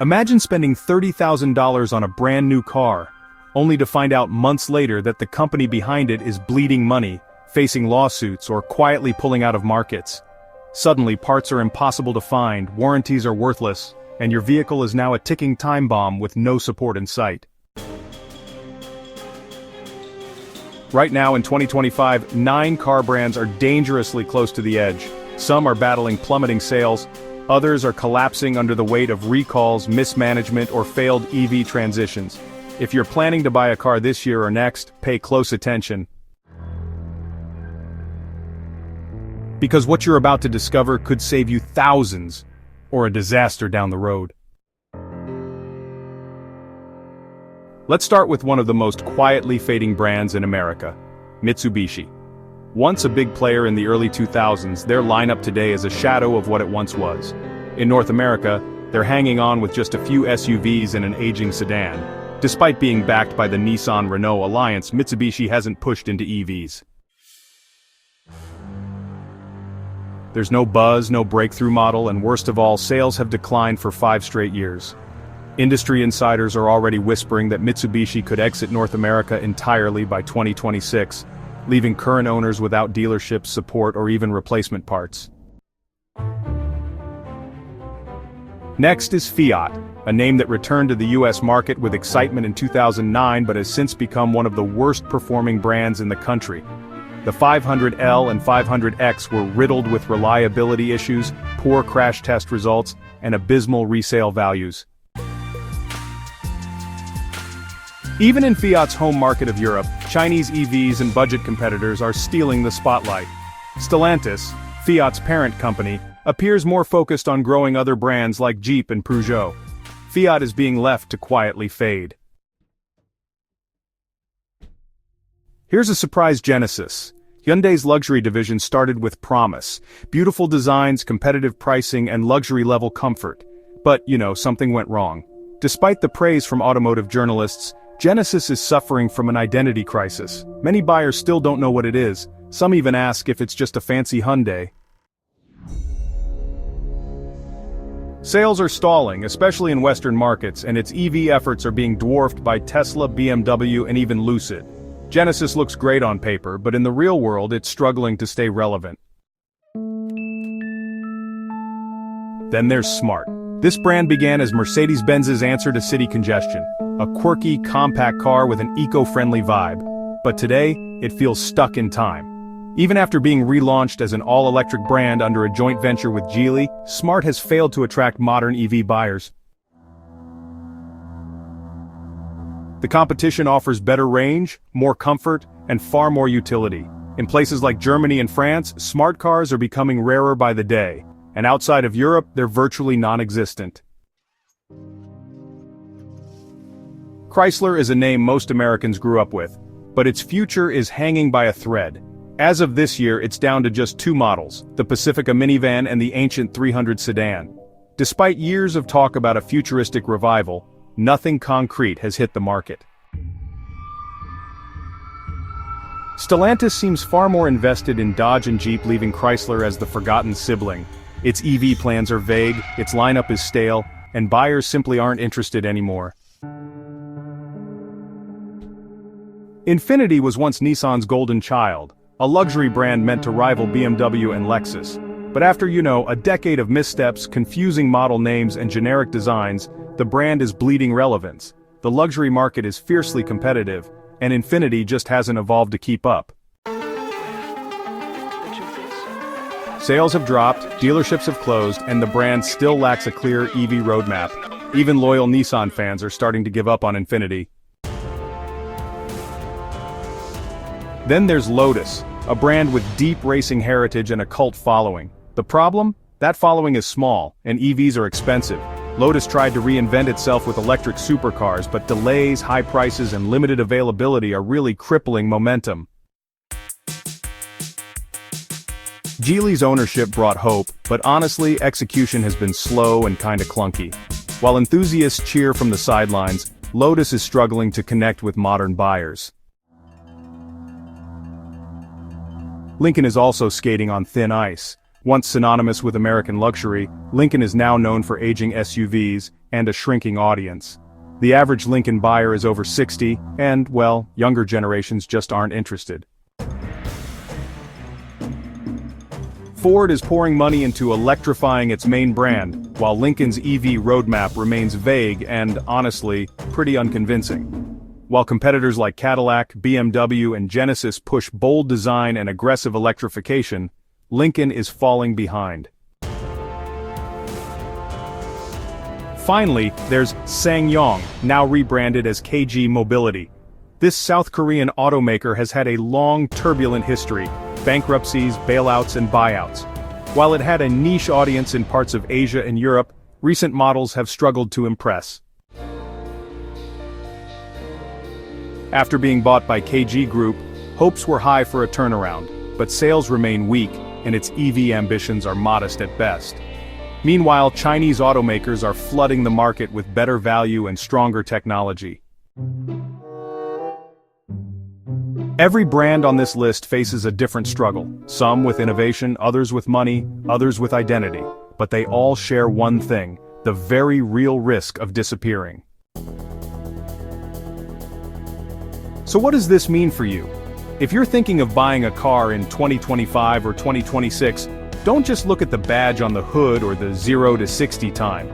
Imagine spending $30,000 on a brand new car, only to find out months later that the company behind it is bleeding money, facing lawsuits, or quietly pulling out of markets. Suddenly, parts are impossible to find, warranties are worthless, and your vehicle is now a ticking time bomb with no support in sight. Right now in 2025, 9 car brands are dangerously close to the edge. Some are battling plummeting sales, others are collapsing under the weight of recalls, mismanagement, or failed EV transitions. If you're planning to buy a car this year or next, pay close attention. Because what you're about to discover could save you thousands, or a disaster down the road. Let's start with one of the most quietly fading brands in America, Mitsubishi. Once a big player in the early 2000s, their lineup today is a shadow of what it once was. In North America, they're hanging on with just a few SUVs and an aging sedan. Despite being backed by the Nissan-Renault alliance, Mitsubishi hasn't pushed into EVs. There's no buzz, no breakthrough model, and worst of all, sales have declined for 5 straight years. Industry insiders are already whispering that Mitsubishi could exit North America entirely by 2026, leaving current owners without dealership support or even replacement parts. Next is Fiat, a name that returned to the US market with excitement in 2009 but has since become one of the worst-performing brands in the country. The 500L and 500X were riddled with reliability issues, poor crash test results, and abysmal resale values. Even in Fiat's home market of Europe, Chinese EVs and budget competitors are stealing the spotlight. Stellantis, Fiat's parent company, appears more focused on growing other brands like Jeep and Peugeot. Fiat is being left to quietly fade. Here's a surprise genesis. Hyundai's luxury division started with promise, beautiful designs, competitive pricing, and luxury-level comfort. But, something went wrong. Despite the praise from automotive journalists, Genesis is suffering from an identity crisis. Many buyers still don't know what it is. Some even ask if it's just a fancy Hyundai. Sales are stalling, especially in Western markets, and its EV efforts are being dwarfed by Tesla, BMW, and even Lucid. Genesis looks great on paper, but in the real world it's struggling to stay relevant. Then there's Smart. This brand began as Mercedes-Benz's answer to city congestion, a quirky, compact car with an eco-friendly vibe. But today, it feels stuck in time. Even after being relaunched as an all-electric brand under a joint venture with Geely, Smart has failed to attract modern EV buyers. The competition offers better range, more comfort, and far more utility. In places like Germany and France, smart cars are becoming rarer by the day, and outside of Europe, they're virtually non-existent. Chrysler is a name most Americans grew up with, but its future is hanging by a thread. As of this year, it's down to just 2 models, the Pacifica minivan and the ancient 300 sedan. Despite years of talk about a futuristic revival, nothing concrete has hit the market. Stellantis seems far more invested in Dodge and Jeep, leaving Chrysler as the forgotten sibling. Its EV plans are vague, its lineup is stale, and buyers simply aren't interested anymore. Infiniti was once Nissan's golden child, a luxury brand meant to rival BMW and Lexus. But after, a decade of missteps, confusing model names, and generic designs, the brand is bleeding relevance. The luxury market is fiercely competitive, and Infiniti just hasn't evolved to keep up. Sales have dropped, dealerships have closed, and the brand still lacks a clear EV roadmap. Even loyal Nissan fans are starting to give up on Infiniti. Then there's Lotus, a brand with deep racing heritage and a cult following. The problem? That following is small, and EVs are expensive. Lotus tried to reinvent itself with electric supercars, but delays, high prices, and limited availability are really crippling momentum. Geely's ownership brought hope, but honestly, execution has been slow and kinda clunky. While enthusiasts cheer from the sidelines, Lotus is struggling to connect with modern buyers. Lincoln is also skating on thin ice. Once synonymous with American luxury, Lincoln is now known for aging SUVs and a shrinking audience. The average Lincoln buyer is over 60, and, well, younger generations just aren't interested. Ford is pouring money into electrifying its main brand, while Lincoln's EV roadmap remains vague and, honestly, pretty unconvincing. While competitors like Cadillac, BMW, and Genesis push bold design and aggressive electrification, Lincoln is falling behind. Finally, there's SsangYong, now rebranded as KG Mobility. This South Korean automaker has had a long, turbulent history: bankruptcies, bailouts, and buyouts. While it had a niche audience in parts of Asia and Europe, recent models have struggled to impress. After being bought by KG Group, hopes were high for a turnaround, but sales remain weak, and its EV ambitions are modest at best. Meanwhile, Chinese automakers are flooding the market with better value and stronger technology. Every brand on this list faces a different struggle, some with innovation, others with money, others with identity. But they all share one thing: the very real risk of disappearing. So what does this mean for you? If you're thinking of buying a car in 2025 or 2026, don't just look at the badge on the hood or the 0 to 60 time.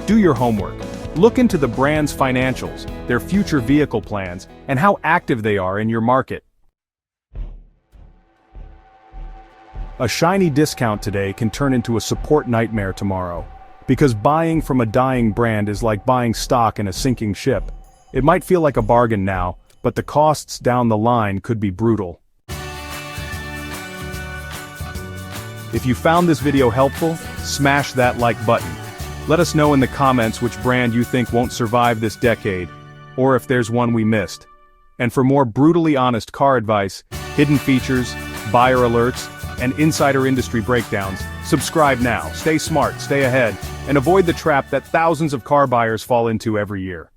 Do your homework. Look into the brand's financials, their future vehicle plans, and how active they are in your market. A shiny discount today can turn into a support nightmare tomorrow. Because buying from a dying brand is like buying stock in a sinking ship. It might feel like a bargain now, but the costs down the line could be brutal. If you found this video helpful, smash that like button. Let us know in the comments which brand you think won't survive this decade, or if there's one we missed. And for more brutally honest car advice, hidden features, buyer alerts, and insider industry breakdowns, subscribe now. Stay smart, stay ahead, and avoid the trap that thousands of car buyers fall into every year.